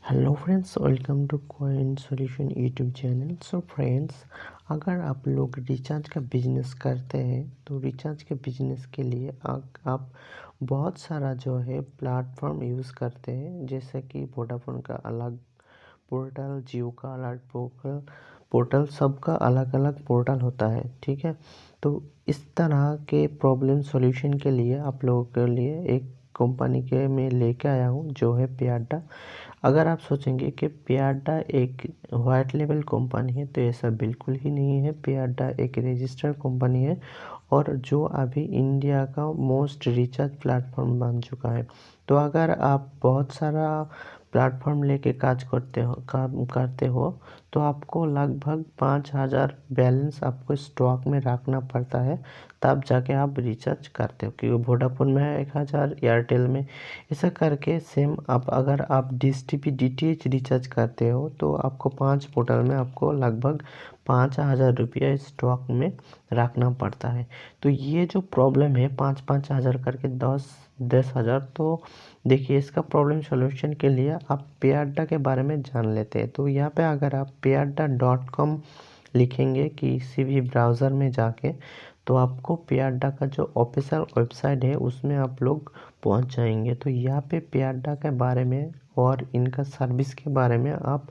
Hello friends, welcome to coin solution YouTube channel. So friends, अगर आप लोग recharge का बिजनेस करते हैं तो रिचार्ज के बिजनेस के लिए आप बहुत सारा जो है प्लेटफॉर्म यूज़ करते हैं, जैसे कि वोडाफोन का अलग पोर्टल, जियो का अलग पोर्टल सबका अलग अलग पोर्टल होता है। ठीक है, तो इस तरह के प्रॉब्लम सॉल्यूशन के लिए आप लोगों के लिए एक कंपनी के में लेके आया हूँ जो है पेआडा। अगर आप सोचेंगे कि पेआडा एक वाइट लेवल कंपनी है, तो ऐसा बिल्कुल ही नहीं है। पेआडा एक रजिस्टर्ड कंपनी है और जो अभी इंडिया का मोस्ट रिचार्ज प्लेटफॉर्म बन चुका है। तो अगर आप बहुत सारा प्लेटफॉर्म लेके काम करते हो तो आपको लगभग 5,000 बैलेंस आपको स्टॉक में रखना पड़ता है, तब जाके आप रिचार्ज करते हो। क्योंकि वोडाफोन में है 1,000, एयरटेल में ऐसा करके सेम। आप अगर आप डिश टी.वी. DTH रिचार्ज करते हो तो आपको 5 पोर्टल में आपको लगभग 5,000 रुपया स्टॉक में रखना पड़ता है। तो ये जो प्रॉब्लम है 5,000 करके 10,000, तो देखिए इसका प्रॉब्लम सॉल्यूशन के लिए आप पेआडा के बारे में जान लेते हैं। तो यहाँ पे अगर आप peada.com लिखेंगे किसी भी ब्राउज़र में जाके, तो आपको पेआडा का जो ऑफिशियल वेबसाइट है उसमें आप लोग पहुंच जाएंगे। तो यहाँ पे पेआडा के बारे में और इनका सर्विस के बारे में आप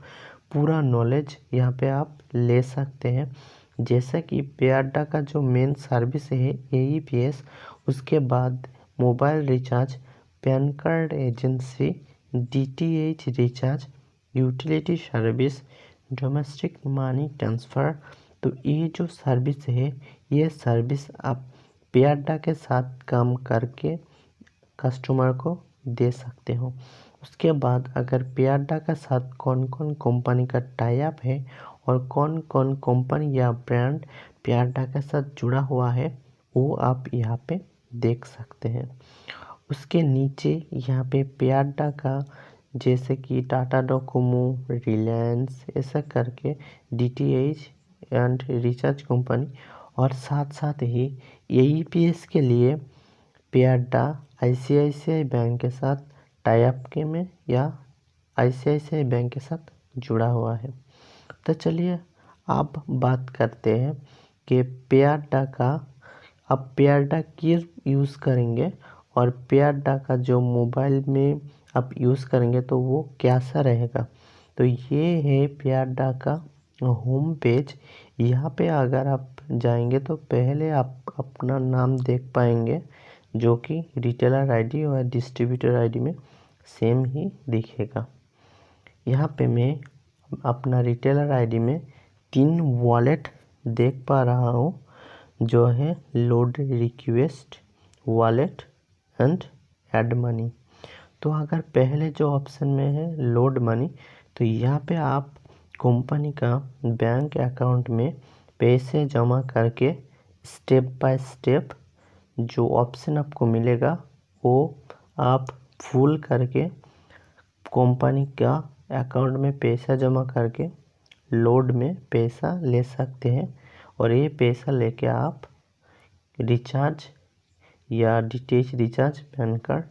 पूरा नॉलेज यहाँ पे आप ले सकते हैं। जैसे कि पेआडा का जो मेन सर्विस है AEPS, उसके बाद mobile recharge, pan card agency, DTH recharge, utility service, domestic money transfer. तो ये जो सर्विस है, ये सर्विस आप पेआडा के साथ काम करके कस्टमर को दे सकते हो। उसके बाद अगर पेआडा के साथ कौन कौन कंपनी का टाई अप है और कौन कौन कंपनी या ब्रांड पेआडा के साथ जुड़ा हुआ है, वो आप यहाँ पे देख सकते हैं। उसके नीचे यहाँ पे पेआडा का जैसे कि टाटा डोकोमो, रिलायंस, ऐसा करके DTH एंड रिचार्ज कंपनी, और साथ साथ ही AEPS के लिए पेआडा ICICI बैंक के साथ टाई अप के में या ICICI बैंक के साथ जुड़ा हुआ है। तो चलिए अब बात करते हैं कि पेआडा का अब पेआडा क्यों यूज़ करेंगे और पेआडा का जो मोबाइल में आप यूज़ करेंगे तो वो कैसा रहेगा। तो ये है पेआडा का होम पेज। यहाँ पे अगर आप जाएंगे तो पहले आप अपना नाम देख पाएंगे, जो कि रिटेलर आईडी और डिस्ट्रीब्यूटर आईडी में सेम ही दिखेगा। यहाँ पे मैं अपना रिटेलर आईडी में 3 वॉलेट देख पा रहा हूँ, जो है load request, wallet and add money. तो अगर पहले जो ऑप्शन में है लोड मनी, तो यहाँ पे आप कंपनी का बैंक अकाउंट में पैसे जमा करके स्टेप बाय स्टेप जो ऑप्शन आपको मिलेगा वो आप फुल करके कंपनी का अकाउंट में पैसा जमा करके लोड में पैसा ले सकते हैं। और ये पैसा लेके आप रिचार्ज या DTH रिचार्ज, पैन कार्ड,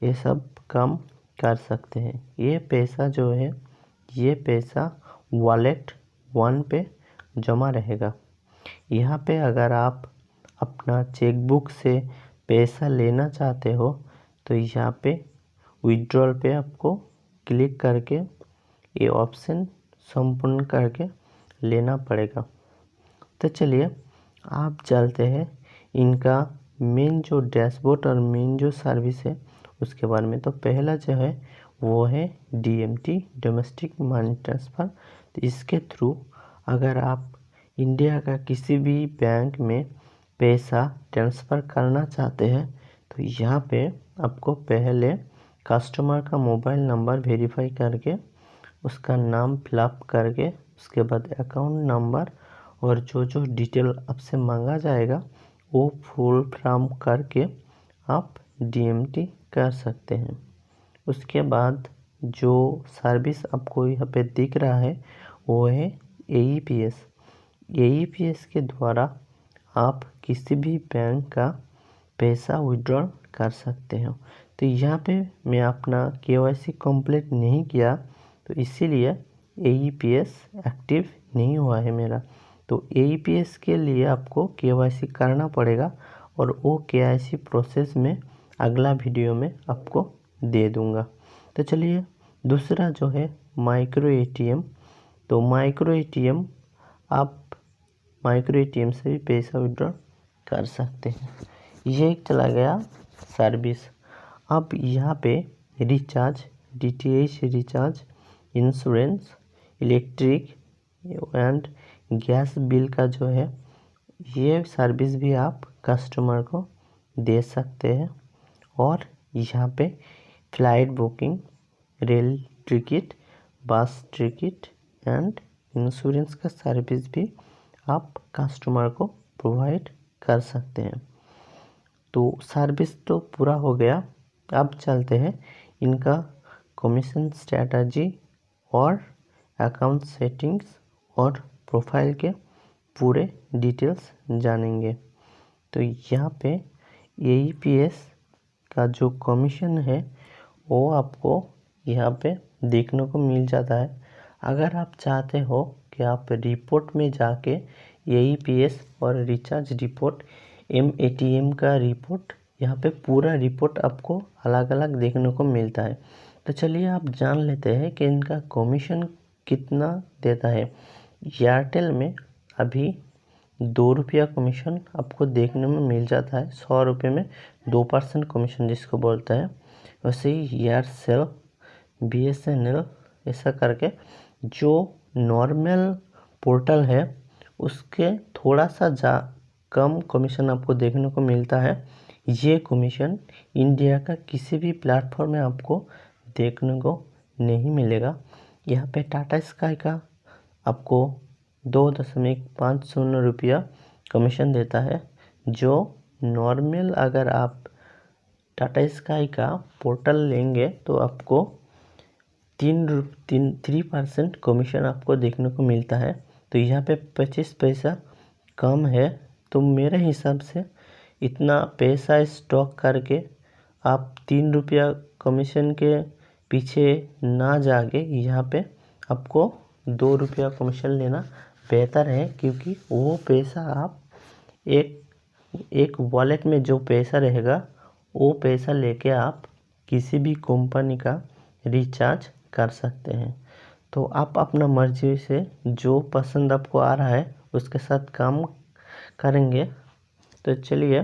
ये सब काम कर सकते हैं। ये पैसा जो है, ये पैसा वॉलेट 1 पे जमा रहेगा। यहाँ पे अगर आप अपना चेकबुक से पैसा लेना चाहते हो तो यहाँ पे विड्रॉल पे आपको क्लिक करके ये ऑप्शन संपूर्ण करके लेना पड़ेगा। तो चलिए आप चलते हैं इनका मेन जो डैशबोर्ड और मेन जो सर्विस है उसके बारे में। तो पहला जो है वो है DMT, डोमेस्टिक मनी ट्रांसफ़र। तो इसके थ्रू अगर आप इंडिया का किसी भी बैंक में पैसा ट्रांसफ़र करना चाहते हैं तो यहाँ पे आपको पहले कस्टमर का मोबाइल नंबर वेरीफाई करके उसका नाम फिलअप करके उसके बाद अकाउंट नंबर और जो जो डिटेल आपसे मांगा जाएगा वो फुल फिल करके आप DMT कर सकते हैं। उसके बाद जो सर्विस आपको यहाँ पे दिख रहा है वो है AEPS। AEPS के द्वारा आप किसी भी बैंक का पैसा विड्रॉल कर सकते हो। तो यहाँ पे मैं अपना KYC कंप्लीट नहीं किया, तो इसीलिए AEPS एक्टिव नहीं हुआ है मेरा। तो AEPS के लिए आपको KYC करना पड़ेगा और वो KYC प्रोसेस में अगला वीडियो में आपको दे दूंगा। तो चलिए दूसरा जो है माइक्रो ATM। तो माइक्रो ATM आप माइक्रो ATM से भी पैसा विड्रॉ कर सकते हैं। ये चला गया सर्विस। अब यहाँ पे recharge, DTH recharge, insurance, electric and gas bill का जो है ये सर्विस भी आप कस्टमर को दे सकते हैं। और यहाँ पे फ्लाइट बुकिंग, रेल टिकट, बस टिकट एंड इंश्योरेंस का सर्विस भी आप कस्टमर को प्रोवाइड कर सकते हैं। तो सर्विस तो पूरा हो गया। अब चलते हैं इनका कमीशन स्ट्रैटेजी और अकाउंट सेटिंग्स और प्रोफाइल के पूरे डिटेल्स जानेंगे। तो यहाँ पे AEPS का जो कमीशन है वो आपको यहाँ पे देखने को मिल जाता है। अगर आप चाहते हो कि आप रिपोर्ट में जाके AEPS और रिचार्ज रिपोर्ट, MATM का रिपोर्ट, यहाँ पे पूरा रिपोर्ट आपको अलग अलग देखने को मिलता है। तो चलिए आप जान लेते हैं कि इनका कमीशन कितना देता है। एयरटेल में अभी 2 रुपया कमीशन आपको देखने में मिल जाता है। 100 रुपये में 2% कमीशन जिसको बोलते हैं। वैसे ही एयरसेल, BSNL ऐसा करके जो नॉर्मल पोर्टल है उसके थोड़ा सा कम कमीशन आपको देखने को मिलता है। ये कमीशन इंडिया का किसी भी प्लेटफॉर्म में आपको देखने को नहीं मिलेगा। यहाँ पे टाटा स्काई का आपको 2.50 रुपया कमीशन देता है। जो नॉर्मल अगर आप टाटा स्काई का पोर्टल लेंगे तो आपको 3% कमीशन आपको देखने को मिलता है। तो यहाँ पे 25 पैसा कम है। तो मेरे हिसाब से इतना पैसा स्टॉक करके आप 3 रुपया कमीशन के पीछे ना जाके यहाँ पे आपको 2 रुपया कमीशन लेना बेहतर है। क्योंकि वो पैसा आप एक वॉलेट में जो पैसा रहेगा वो पैसा लेके आप किसी भी कंपनी का रिचार्ज कर सकते हैं। तो आप अपना मर्जी से जो पसंद आपको आ रहा है उसके साथ काम करेंगे। तो चलिए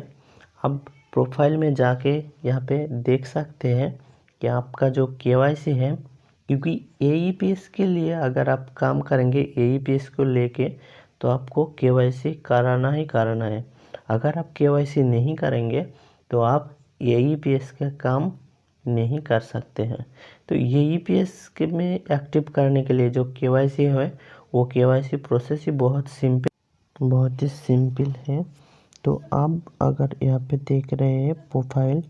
अब प्रोफाइल में जाके यहाँ पे देख सकते हैं कि आपका जो KYC है, क्योंकि AEPS के लिए अगर आप काम करेंगे AEPS को लेके तो आपको KYC कराना ही कराना है। अगर आप KYC नहीं करेंगे तो आप AEPS का काम नहीं कर सकते हैं। तो AEPS के में एक्टिव करने के लिए जो KYC है वो KYC प्रोसेस ही बहुत ही सिंपल है। तो आप अगर यहाँ पे देख रहे हैं profile,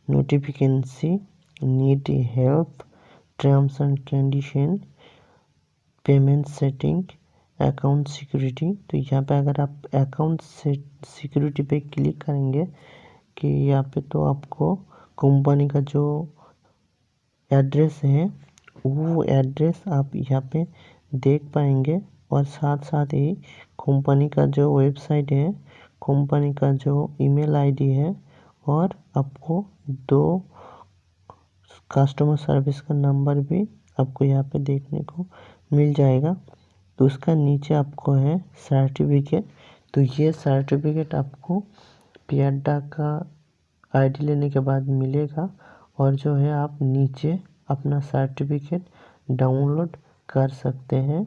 notification, need help, terms and condition, payment setting, account security. तो यहाँ पे अगर आप अकाउंट सिक्योरिटी पे क्लिक करेंगे कि यहाँ पे तो आपको कंपनी का जो एड्रेस है वो एड्रेस आप यहाँ पे देख पाएंगे। और साथ साथ ही कंपनी का जो वेबसाइट है, कंपनी का जो ईमेल आईडी है और आपको 2 कस्टमर सर्विस का नंबर भी आपको यहाँ पे देखने को मिल जाएगा। तो उसका नीचे आपको है सर्टिफिकेट। तो ये सर्टिफिकेट आपको पियाडा का आईडी लेने के बाद मिलेगा। और जो है आप नीचे अपना सर्टिफिकेट डाउनलोड कर सकते हैं।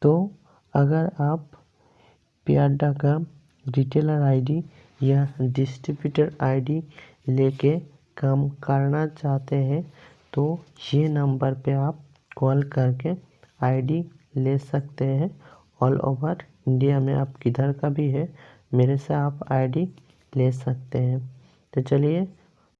तो अगर आप पियाडा का रिटेलर आईडी या डिस्ट्रीब्यूटर आईडी लेके काम करना चाहते हैं तो ये नंबर पे आप कॉल करके आईडी ले सकते हैं। ऑल ओवर इंडिया में आप किधर का भी है मेरे से आप आईडी ले सकते हैं। तो चलिए